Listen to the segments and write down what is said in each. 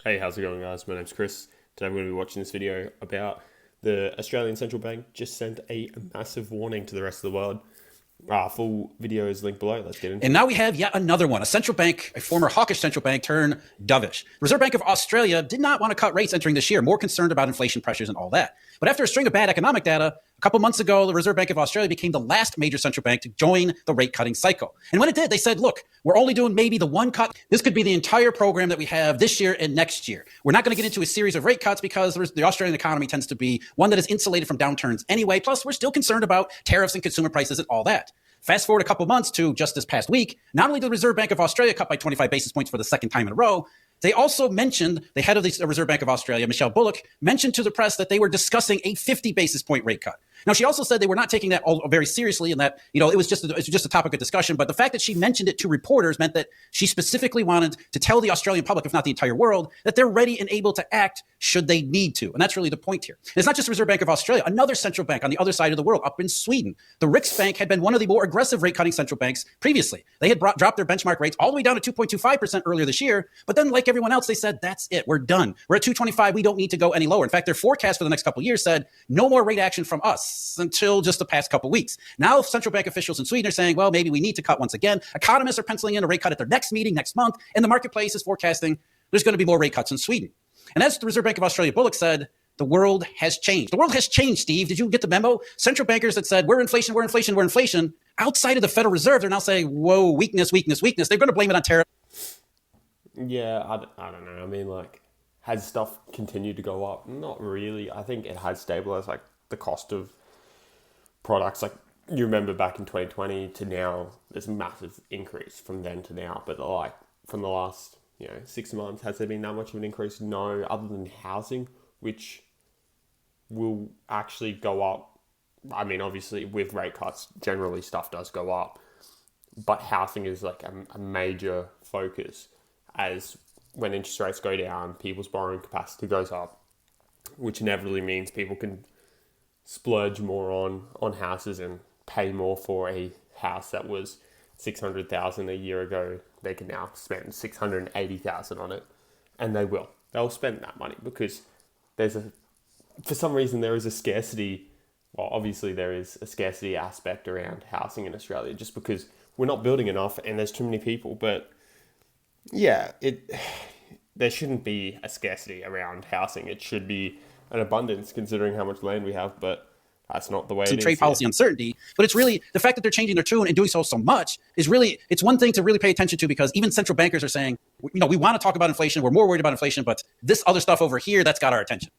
Hey, how's it going, guys? My name's Chris. Today we're going to be watching this video about the Australian Central Bank just sent a massive warning to the rest of the world. Full video is linked below. Let's get into And it. now we have yet another one, a central bank, a former hawkish central bank turned dovish. The Reserve Bank of Australia did not want to cut rates entering this year, more concerned about inflation pressures and all that. But after a string of bad economic data, a couple months ago, the Reserve Bank of Australia became the last major central bank to join the rate cutting cycle. And when it did, they said, look, we're only doing maybe the one cut. This could be the entire program that we have this year and next year. We're not going to get into a series of rate cuts because the Australian economy tends to be one that is insulated from downturns anyway. Plus, we're still concerned about tariffs and consumer prices and all that. Fast forward a couple months to just this past week, not only did the Reserve Bank of Australia cut by 25 basis points for the second time in a row, they also mentioned, the head of the Reserve Bank of Australia, Michelle Bullock, mentioned to the press that they were discussing a 50 basis point rate cut. Now, she also said they were not taking that all very seriously and that, it was just a topic of discussion. But the fact that she mentioned it to reporters meant that she specifically wanted to tell the Australian public, if not the entire world, that they're ready and able to act should they need to. And that's really the point here. And it's not just the Reserve Bank of Australia. Another central bank on the other side of the world, up in Sweden, the Riksbank had been one of the more aggressive rate cutting central banks previously. They had dropped their benchmark rates all the way down to 2.25% earlier this year. But then, like everyone else, they said, that's it. We're done. We're at 225. We don't need to go any lower. In fact, their forecast for the next couple of years said no more rate action from us until just the past couple of weeks. Now, central bank officials in Sweden are saying, well, maybe we need to cut once again. Economists are penciling in a rate cut at their next meeting next month. And the marketplace is forecasting there's going to be more rate cuts in Sweden. And as the Reserve Bank of Australia Bullock said, the world has changed. The world has changed, Steve. Did you get the memo? Central bankers that said, we're inflation, we're inflation, we're inflation. Outside of the Federal Reserve, they're now saying, whoa, weakness, weakness, weakness. They're going to blame it on tariff. Yeah, I don't know. I mean, like, has stuff continued to go up? Not really. I think it has stabilized, like, the cost of products. Like, you remember back in 2020 to now, there's a massive increase from then to now. But, like, from the last 6 months, has there been that much of an increase? No, other than housing, which will actually go up. I mean, obviously, with rate cuts, generally stuff does go up, but housing is like a major focus as when interest rates go down, people's borrowing capacity goes up, which inevitably means people can splurge more on houses and pay more for a house that was 600,000 a year ago. They can now spend 680,000 on it, and they will. They'll spend that money because for some reason there is a scarcity. Well, obviously there is a scarcity aspect around housing in Australia, just because we're not building enough and there's too many people. But yeah, there shouldn't be a scarcity around housing. It should be an abundance considering how much land we have, but that's not the way it Trade is here. policy uncertainty, but it's really the fact that they're changing their tune and doing so much is really, it's one thing to really pay attention to, because even central bankers are saying, we want to talk about inflation. We're more worried about inflation, but this other stuff over here, that's got our attention.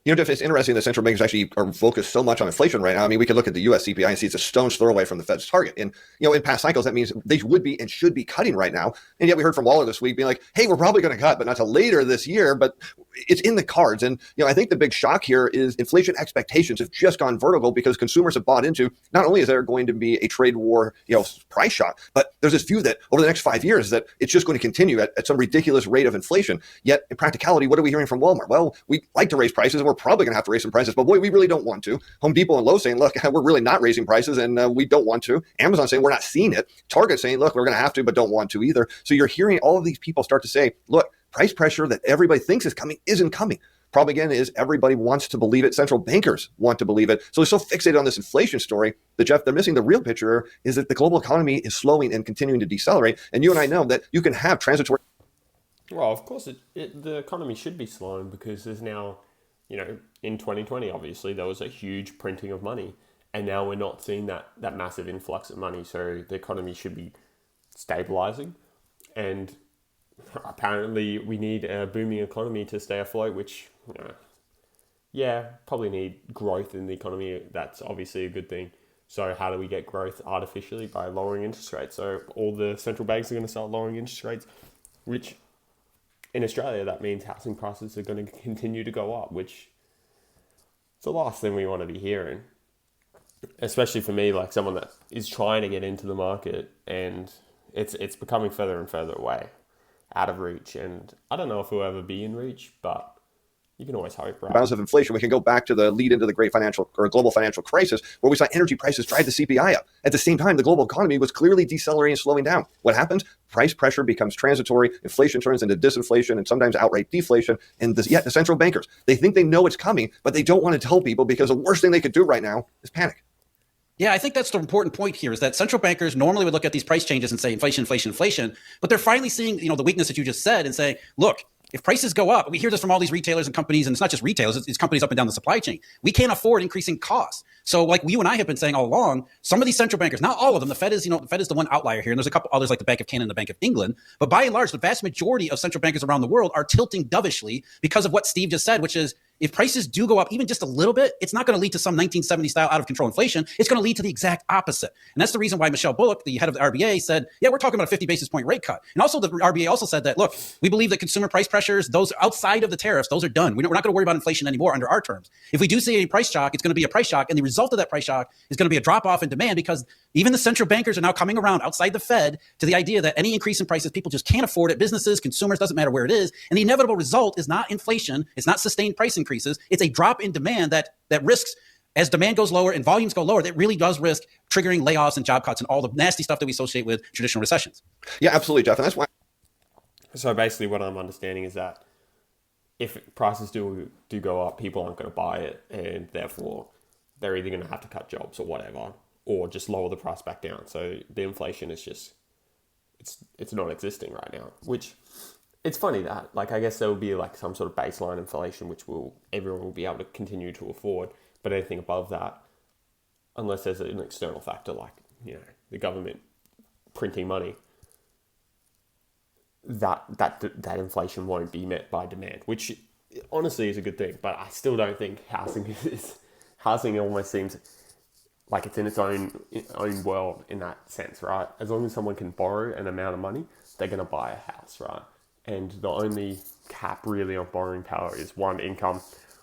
Jeff, it's interesting that central bankers actually are focused so much on inflation right now. I mean, we could look at the U.S. CPI and see it's a stone's throw away from the Fed's target. And, in past cycles, that means they would be and should be cutting right now. And yet we heard from Waller this week being like, hey, we're probably going to cut, but not till later this year. But it's in the cards. And, I think the big shock here is inflation expectations have just gone vertical because consumers have bought into, not only is there going to be a trade war, price shock, but there's this view that over the next 5 years that it's just going to continue at some ridiculous rate of inflation. Yet in practicality, what are we hearing from Walmart? Well, we like to raise prices and we're probably going to have to raise some prices, but boy, we really don't want to. Home Depot and Lowe's saying, look, we're really not raising prices and we don't want to. Amazon saying we're not seeing it. Target saying, look, we're going to have to, but don't want to either. So you're hearing all of these people start to say, look, price pressure that everybody thinks is coming isn't coming. Problem again is everybody wants to believe it. Central bankers want to believe it. So they're so fixated on this inflation story that, Jeff, they're missing the real picture is that the global economy is slowing and continuing to decelerate. And you and I know that you can have transitory. Well, of course, the economy should be slowing because there's now, in 2020, obviously, there was a huge printing of money. And now we're not seeing that massive influx of money. So the economy should be stabilizing. And apparently we need a booming economy to stay afloat, which, probably need growth in the economy. That's obviously a good thing. So how do we get growth artificially? By lowering interest rates. So all the central banks are going to start lowering interest rates, which in Australia, that means housing prices are going to continue to go up, which is the last thing we want to be hearing. Especially for me, like someone that is trying to get into the market, and it's becoming further and further away, out of reach. And I don't know if we'll ever be in reach, but You can always hope, right? Bounce of inflation, we can go back to the lead into the great financial or global financial crisis, where we saw energy prices drive the CPI up. At the same time, the global economy was clearly decelerating and slowing down. What happens? Price pressure becomes transitory, inflation turns into disinflation and sometimes outright deflation. And yet the central bankers, they think they know it's coming, but they don't want to tell people because the worst thing they could do right now is panic. Yeah, I think that's the important point here is that central bankers normally would look at these price changes and say inflation, inflation, inflation, but they're finally seeing, the weakness that you just said and saying, look, if prices go up, we hear this from all these retailers and companies, and it's not just retailers, it's companies up and down the supply chain. We can't afford increasing costs. So like you and I have been saying all along, some of these central bankers, not all of them, the Fed is the one outlier here, and there's a couple others like the Bank of Canada and the Bank of England, but by and large, the vast majority of central bankers around the world are tilting dovishly because of what Steve just said, which is if prices do go up even just a little bit, it's not going to lead to some 1970 style out of control inflation. It's going to lead to the exact opposite. And that's the reason why Michelle Bullock, the head of the RBA, said, yeah, we're talking about a 50 basis point rate cut. And also the RBA also said that, look, we believe that consumer price pressures, those outside of the tariffs, those are done. We're not going to worry about inflation anymore under our terms. If we do see a price shock, it's going to be a price shock. And the result of that price shock is going to be a drop off in demand because even the central bankers are now coming around outside the Fed to the idea that any increase in prices, people just can't afford it. Businesses, consumers, doesn't matter where it is. And the inevitable result is not inflation. It's not sustained price increases. It's a drop in demand that risks, as demand goes lower and volumes go lower, that really does risk triggering layoffs and job cuts and all the nasty stuff that we associate with traditional recessions. Yeah, absolutely, Jeff. And that's why. So basically what I'm understanding is that if prices do go up, people aren't going to buy it, and therefore they're either going to have to cut jobs or whatever, or just lower the price back down. So the inflation is just, it's not existing right now, which it's funny that, like, I guess there will be like some sort of baseline inflation, which everyone will be able to continue to afford, but anything above that, unless there's an external factor like, the government printing money, that inflation won't be met by demand, which honestly is a good thing. But I still don't think housing almost seems like it's in its own world in that sense, right? As long as someone can borrow an amount of money, they're going to buy a house, right? And the only cap really on borrowing power is one income,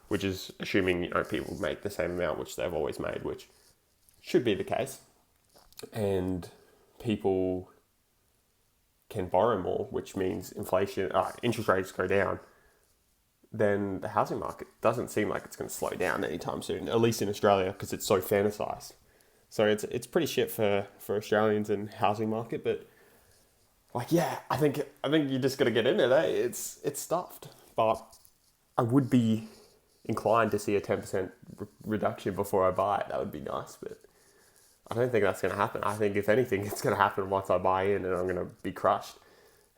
which is assuming people make the same amount which they've always made, which should be the case. And people can borrow more, which means interest rates go down. Then the housing market doesn't seem like it's going to slow down anytime soon, at least in Australia, because it's so fantasized. So it's pretty shit for Australians and housing market, but I think you just got to get in it. It's stuffed, but I would be inclined to see a 10% reduction before I buy it. That would be nice, but I don't think that's going to happen. I think if anything, it's going to happen once I buy in, and I'm going to be crushed.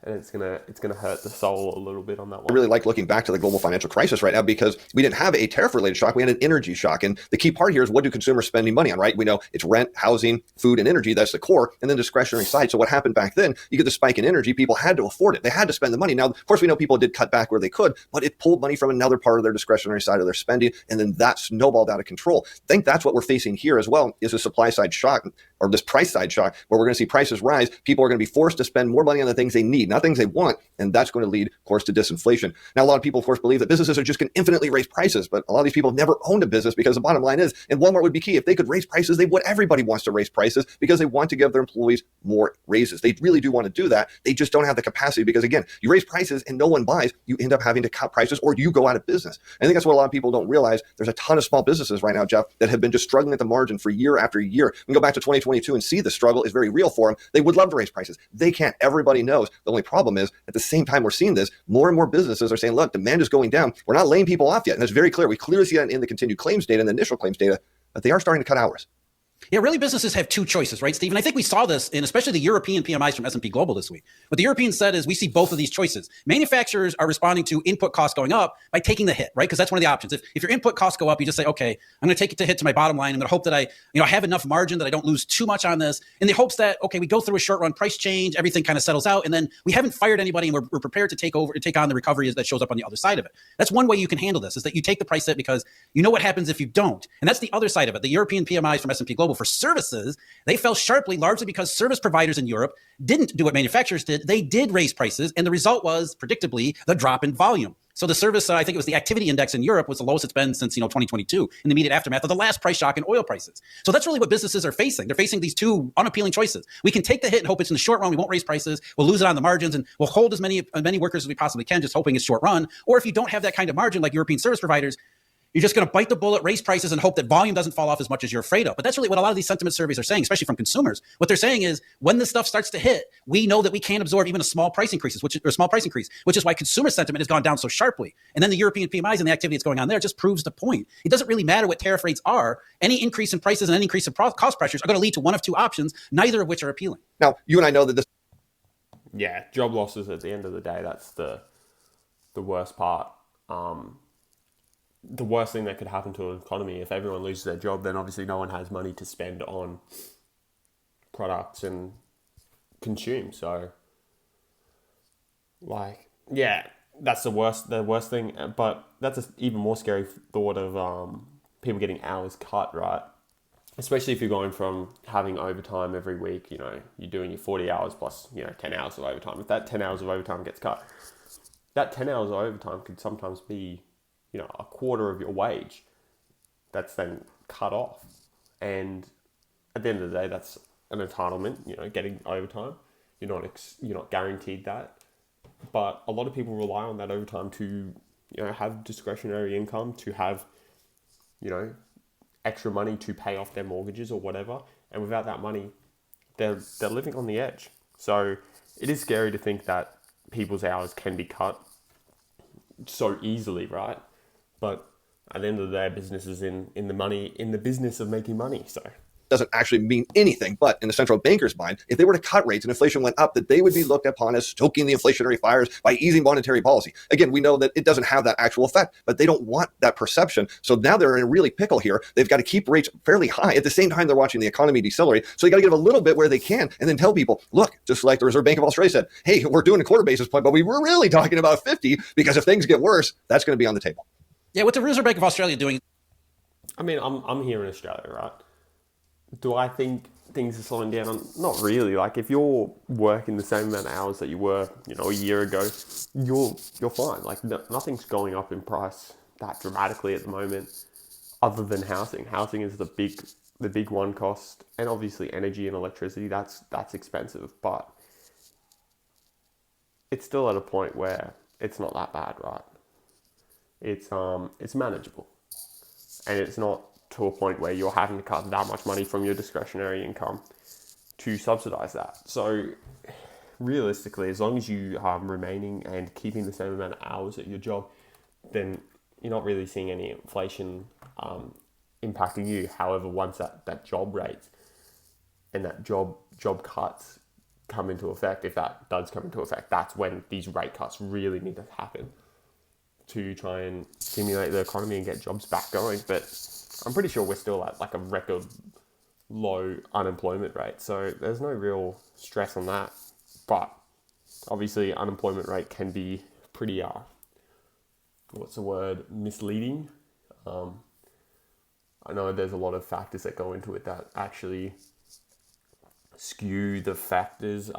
And it's gonna hurt the soul a little bit on that one. I really like looking back to the global financial crisis right now because we didn't have a tariff-related shock. We had an energy shock. And the key part here is what do consumers spending money on, right? We know it's rent, housing, food, and energy. That's the core. And then discretionary side. So what happened back then, you get the spike in energy. People had to afford it. They had to spend the money. Now, of course, we know people did cut back where they could, but it pulled money from another part of their discretionary side of their spending. And then that snowballed out of control. I think that's what we're facing here as well is a supply side shock or this price side shock where we're going to see prices rise. People are going to be forced to spend more money on the things they need, not things they want. And that's going to lead, of course, to disinflation. Now, a lot of people, of course, believe that businesses are just going to infinitely raise prices. But a lot of these people have never owned a business because the bottom line is, and Walmart would be key, if they could raise prices, they would. Everybody wants to raise prices because they want to give their employees more raises. They really do want to do that. They just don't have the capacity because, again, you raise prices and no one buys, you end up having to cut prices or you go out of business. I think that's what a lot of people don't realize. There's a ton of small businesses right now, Jeff, that have been just struggling at the margin for year after year. We can go back to 2022 and see the struggle is very real for them. They would love to raise prices. They can't. Everybody knows. The only problem is, at the same time we're seeing this, more and more businesses are saying, look, demand is going down. We're not laying people off yet. And that's very clear. We clearly see that in the continued claims data and the initial claims data, but they are starting to cut hours. Yeah, really businesses have two choices, right, Steve? And I think we saw this in especially the European PMIs from S&P Global this week. What the Europeans said is we see both of these choices. Manufacturers are responding to input costs going up by taking the hit, right? Because that's one of the options. If your input costs go up, you just say, okay, I'm going to take it to hit to my bottom line. I'm going to hope that I have enough margin that I don't lose too much on this. In the hopes that, okay, we go through a short run price change, everything kind of settles out, and then we haven't fired anybody and we're prepared to take on the recovery that shows up on the other side of it. That's one way you can handle this, is that you take the price hit because you know what happens if you don't. And that's the other side of it. The European PMIs from S&P Global for services, they fell sharply, largely because service providers in Europe didn't do what manufacturers did. They did raise prices, and the result was, predictably, the drop in volume. So the service, I think it was the activity index in Europe, was the lowest it's been since 2022, in the immediate aftermath of the last price shock in oil prices. So that's really what businesses are facing. They're facing these two unappealing choices. We can take the hit and hope it's in the short run. We won't raise prices. We'll lose it on the margins, and we'll hold as many workers as we possibly can, just hoping it's short run. Or if you don't have that kind of margin, like European service providers, you're just going to bite the bullet, raise prices, and hope that volume doesn't fall off as much as you're afraid of. But that's really what a lot of these sentiment surveys are saying, especially from consumers. What they're saying is, when this stuff starts to hit, we know that we can't absorb even a small price increase, which is why consumer sentiment has gone down so sharply. And then the European PMIs and the activity that's going on there just proves the point. It doesn't really matter what tariff rates are. Any increase in prices and any increase in cost pressures are going to lead to one of two options, neither of which are appealing. Now, you and I know that this. Yeah, job losses at the end of the day, that's the worst part. The worst thing that could happen to an economy, if everyone loses their job, then obviously no one has money to spend on products and consume. So, like, yeah, that's the worst thing. But that's an even more scary thought of people getting hours cut, right? Especially if you're going from having overtime every week, you're doing your 40 hours plus, 10 hours of overtime. If that 10 hours of overtime gets cut, that 10 hours of overtime could sometimes be, a quarter of your wage that's then cut off. And at the end of the day, that's an entitlement, getting overtime. You're not guaranteed that. But a lot of people rely on that overtime to, have discretionary income, to have, extra money to pay off their mortgages or whatever. And without that money, they're living on the edge. So it is scary to think that people's hours can be cut so easily, right? But at the end of the day, business is in the business of making money. So doesn't actually mean anything, but in the central banker's mind, if they were to cut rates and inflation went up, that they would be looked upon as stoking the inflationary fires by easing monetary policy. Again, we know that it doesn't have that actual effect, but they don't want that perception. So now they're in a really pickle here. They've got to keep rates fairly high. At the same time, they're watching the economy decelerate. So you got to give a little bit where they can and then tell people, look, just like the Reserve Bank of Australia said, hey, we're doing a quarter basis point, but we were really talking about 50 because if things get worse, that's going to be on the table. Yeah, what the Reserve Bank of Australia doing? I mean, I'm here in Australia, right? Do I think things are slowing down? Not really. Like, if you're working the same amount of hours that you were, a year ago, you're fine. Like, nothing's going up in price that dramatically at the moment, other than housing. Housing is the big one cost, and obviously energy and electricity. That's expensive, but it's still at a point where it's not that bad, right? It's manageable, and it's not to a point where you're having to cut that much money from your discretionary income to subsidize that. So realistically, as long as you are remaining and keeping the same amount of hours at your job, then you're not really seeing any inflation impacting you. However, once that job rate and that job cuts come into effect, if that does come into effect, that's when these rate cuts really need to happen to try and stimulate the economy and get jobs back going. But I'm pretty sure we're still at like a record low unemployment rate. So there's no real stress on that. But obviously unemployment rate can be pretty, misleading. I know there's a lot of factors that go into it that actually skew the factors,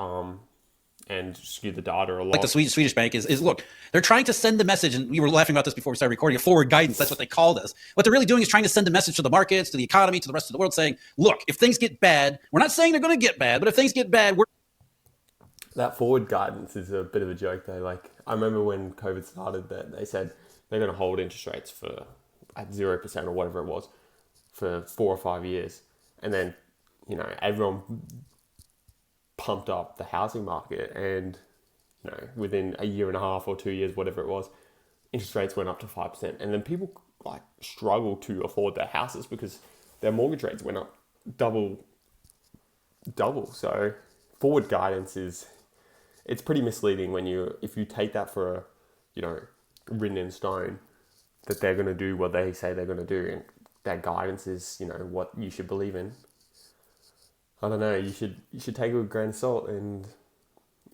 and skew the data a lot. Like the Swedish bank is look, they're trying to send the message, and we were laughing about this before we started recording, a forward guidance. That's what they call this. What they're really doing is trying to send a message to the markets, to the economy, to the rest of the world, saying, look, if things get bad, we're not saying they're going to get bad, but if things get bad, that forward guidance is a bit of a joke though. Like, I remember when COVID started, that they said they're going to hold interest rates at 0% or whatever it was for 4 or 5 years. And then, everyone pumped up the housing market, and within a year and a half or 2 years, whatever it was, interest rates went up to 5%, and then people struggled to afford their houses because their mortgage rates went up double. So forward guidance it's pretty misleading if you take that for written in stone that they're going to do what they say they're going to do, and that guidance is what you should believe in. I don't know, you should take it with a grain of salt and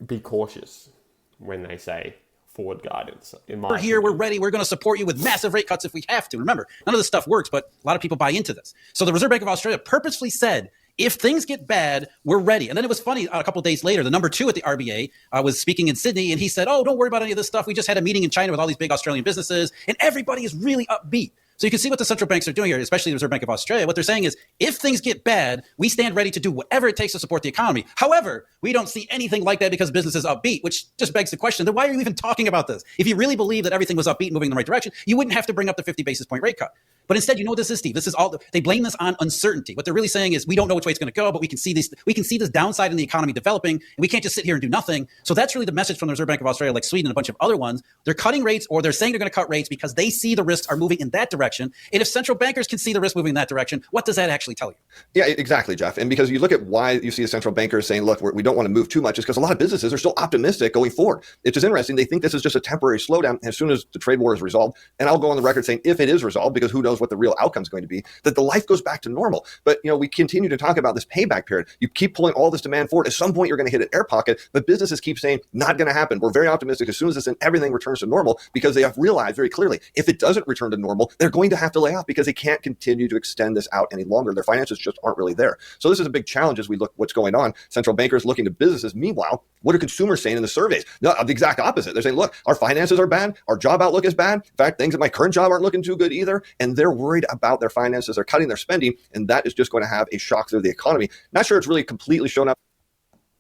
be cautious when they say forward guidance. We're here, we're ready, we're going to support you with massive rate cuts if we have to. Remember, none of this stuff works, but a lot of people buy into this. So the Reserve Bank of Australia purposefully said, if things get bad, we're ready. And then it was funny, a couple of days later, the number 2 at the RBA was speaking in Sydney, and he said, oh, don't worry about any of this stuff. We just had a meeting in China with all these big Australian businesses, and everybody is really upbeat. So you can see what the central banks are doing here, especially the Reserve Bank of Australia. What they're saying is, if things get bad, we stand ready to do whatever it takes to support the economy. However, we don't see anything like that because business is upbeat, which just begs the question, then why are you even talking about this? If you really believe that everything was upbeat, moving in the right direction, you wouldn't have to bring up the 50 basis point rate cut. But instead, you know what this is, Steve? This is all they blame this on uncertainty. What they're really saying is we don't know which way it's going to go, but we can see this downside in the economy developing, and we can't just sit here and do nothing. So that's really the message from the Reserve Bank of Australia, like Sweden and a bunch of other ones. They're cutting rates, or they're saying they're going to cut rates because they see the risks are moving in that direction. And if central bankers can see the risk moving in that direction, what does that actually tell you? Yeah, exactly, Jeff. And because you look at why you see the central bankers saying, look, we don't want to move too much, is because a lot of businesses are still optimistic going forward. It's just interesting. They think this is just a temporary slowdown as soon as the trade war is resolved. And I'll go on the record saying if it is resolved, because who knows what the real outcome is going to be, that the life goes back to normal. But we continue to talk about this payback period. You keep pulling all this demand forward. At some point, you're going to hit an air pocket, but businesses keep saying, not going to happen. We're very optimistic as soon as everything returns to normal, because they have realized very clearly, if it doesn't return to normal, they're going to have to lay off because they can't continue to extend this out any longer. Their finances just aren't really there. So this is a big challenge as we look what's going on. Central bankers looking to businesses. Meanwhile, what are consumers saying in the surveys? No, the exact opposite. They're saying, look, our finances are bad. Our job outlook is bad. In fact, things at my current job aren't looking too good either. And they're worried about their finances. They're cutting their spending. And that is just going to have a shock through the economy. Not sure it's really completely shown up.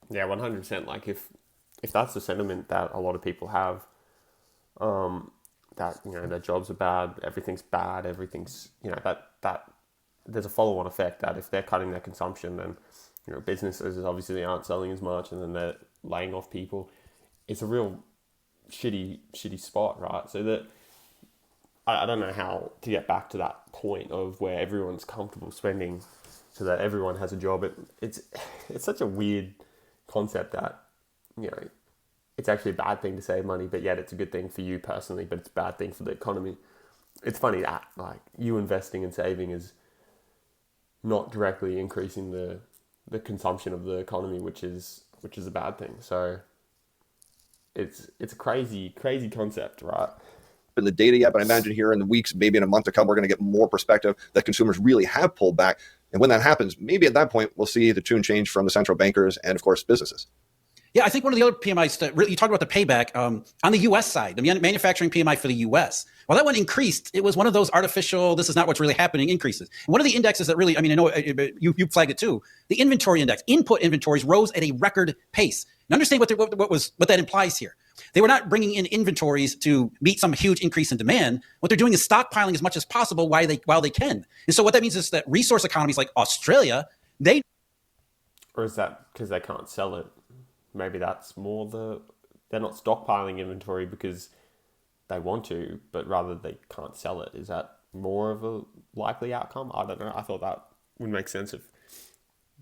Yeah, 100%. Like if that's the sentiment that a lot of people have, that their jobs are bad, everything's bad, everything's that there's a follow-on effect that if they're cutting their consumption, then businesses obviously aren't selling as much, and then they're laying off people. It's a real shitty spot, right? So that I don't know how to get back to that point of where everyone's comfortable spending, so that everyone has a job. It's such a weird concept that it's actually a bad thing to save money, but yet it's a good thing for you personally, but it's a bad thing for the economy. It's funny that like you investing and saving is not directly increasing the consumption of the economy, which is a bad thing. So it's a crazy concept, right? In the data yet, but I imagine here in the weeks, maybe in a month to come, we're going to get more perspective that consumers really have pulled back. And when that happens, maybe at that point, we'll see the tune change from the central bankers and, of course, businesses. Yeah, I think one of the other PMIs that you talked about the payback on the U.S. side, the manufacturing PMI for the U.S. Well, that one increased. It was one of those artificial, this is not what's really happening, increases. And one of the indexes that really, I know you flagged it too, the inventory index, input inventories rose at a record pace. Now understand what that implies here. They were not bringing in inventories to meet some huge increase in demand. What they're doing is stockpiling as much as possible while they can. And so what that means is that resource economies like Australia, or is that because they can't sell it? Maybe that's more they're not stockpiling inventory because they want to, but rather they can't sell it. Is that more of a likely outcome? I don't know. I thought that would make sense if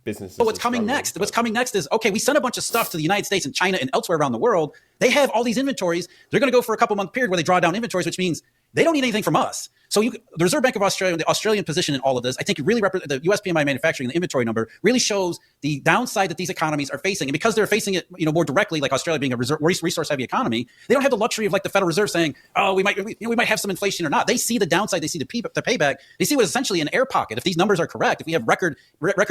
businesses. But what's coming next? What's coming next is, okay, we sent a bunch of stuff to the United States and China and elsewhere around the world. They have all these inventories. They're going to go for a couple month period where they draw down inventories, which means they don't need anything from us. So the Reserve Bank of Australia, the Australian position in all of this, I think it really the US PMI manufacturing, the inventory number really shows the downside that these economies are facing. And because they're facing it, more directly, like Australia being a resource heavy economy, they don't have the luxury of like the Federal Reserve saying, oh, we might have some inflation or not. They see the downside. They see the payback. They see what is essentially an air pocket. If these numbers are correct, if we have record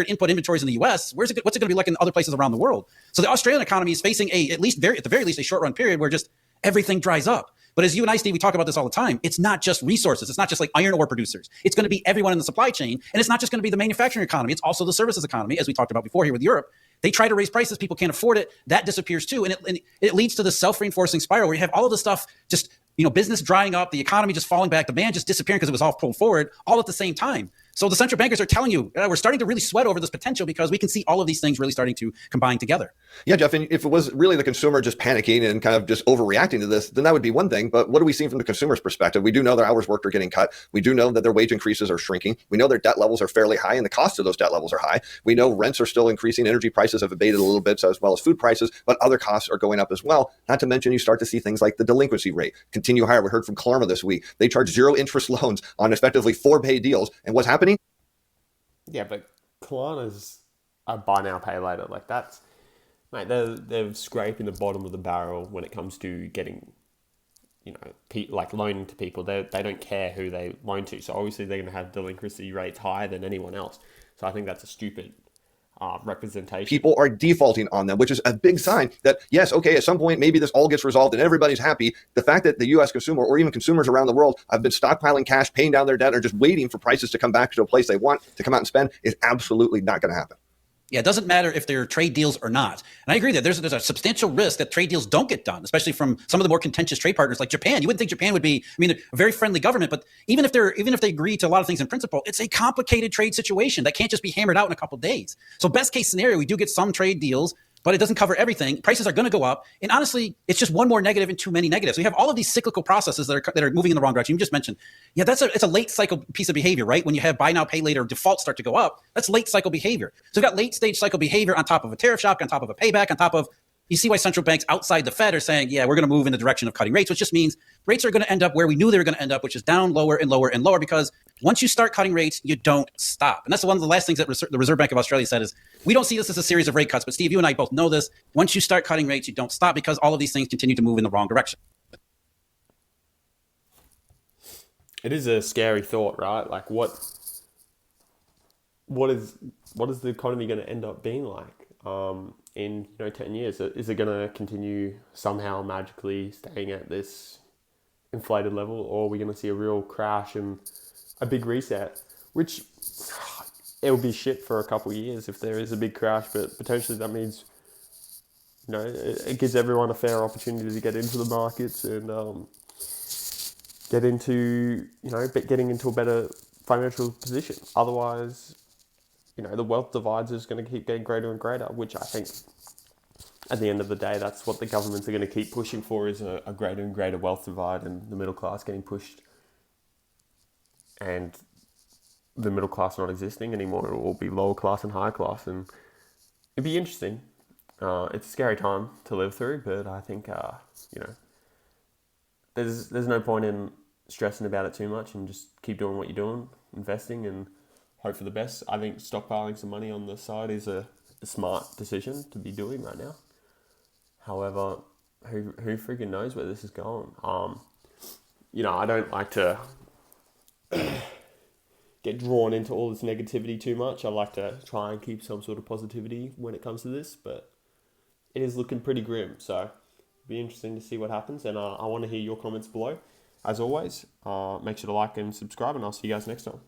input inventories in the US, what's it going to be like in other places around the world? So the Australian economy is facing at the very least a short run period where just everything dries up. But as you and I, Steve, we talk about this all the time. It's not just resources. It's not just like iron ore producers. It's going to be everyone in the supply chain. And it's not just going to be the manufacturing economy. It's also the services economy, as we talked about before here with Europe. They try to raise prices. People can't afford it. That disappears too. And it leads to the self-reinforcing spiral where you have all of this stuff just, business drying up, the economy just falling back, demand just disappearing because it was all pulled forward all at the same time. So the central bankers are telling you, we're starting to really sweat over this potential because we can see all of these things really starting to combine together. Yeah, Jeff, and if it was really the consumer just panicking and kind of just overreacting to this, then that would be one thing. But what are we seeing from the consumer's perspective? We do know their hours worked are getting cut. We do know that their wage increases are shrinking. We know their debt levels are fairly high and the cost of those debt levels are high. We know rents are still increasing. Energy prices have abated a little bit, as well as food prices, but other costs are going up as well. Not to mention you start to see things like the delinquency rate continue higher. We heard from Klarma this week. They charge 0 interest loans on effectively 4-pay deals. And what's happening? Yeah, but Klarna's a buy now, pay later. Like that's, mate, they're scraping the bottom of the barrel when it comes to getting, like loaning to people. They don't care who they loan to. So obviously they're going to have delinquency rates higher than anyone else. So I think that's a stupid representation. People are defaulting on them, which is a big sign that, yes, okay, at some point, maybe this all gets resolved and everybody's happy. The fact that the U.S. consumer or even consumers around the world have been stockpiling cash, paying down their debt, or just waiting for prices to come back to a place they want to come out and spend is absolutely not going to happen. Yeah, it doesn't matter if they're trade deals or not. And I agree that there's a substantial risk that trade deals don't get done, especially from some of the more contentious trade partners like Japan. You wouldn't think Japan would be, I mean, a very friendly government, but even if they agree to a lot of things in principle, it's a complicated trade situation that can't just be hammered out in a couple of days. So best case scenario, we do get some trade deals, but it doesn't cover everything. Prices are going to go up. And honestly, it's just one more negative and too many negatives. We have all of these cyclical processes that are moving in the wrong direction. You just mentioned, yeah, it's a late cycle piece of behavior, right? When you have buy now, pay later defaults start to go up, that's late cycle behavior. So we've got late stage cycle behavior on top of a tariff shock, on top of a payback, on top of, you see why central banks outside the Fed are saying, yeah, we're going to move in the direction of cutting rates, which just means rates are going to end up where we knew they were going to end up, which is down lower and lower and lower, because once you start cutting rates, you don't stop. And that's one of the last things that the Reserve Bank of Australia said is, we don't see this as a series of rate cuts, but Steve, you and I both know this. Once you start cutting rates, you don't stop, because all of these things continue to move in the wrong direction. It is a scary thought, right? Like what is the economy going to end up being like in 10 years? Is it going to continue somehow magically staying at this inflated level, or are we going to see a real crash and a big reset? Which it'll be shit for a couple of years if there is a big crash, but potentially that means it gives everyone a fair opportunity to get into the markets and getting into a better financial position. Otherwise, the wealth divides is going to keep getting greater and greater, which I think at the end of the day, that's what the governments are going to keep pushing for, is a greater and greater wealth divide, and the middle class getting pushed, and the middle class not existing anymore. It will be lower class and higher class, and it'd be interesting. It's a scary time to live through, but I think there's no point in stressing about it too much, and just keep doing what you're doing, investing, and hope for the best. I think stockpiling some money on the side is a smart decision to be doing right now. However, who freaking knows where this is going? I don't like to get drawn into all this negativity too much. I like to try and keep some sort of positivity when it comes to this, but it is looking pretty grim. So it'll be interesting to see what happens, and I want to hear your comments below. As always, make sure to like and subscribe, and I'll see you guys next time.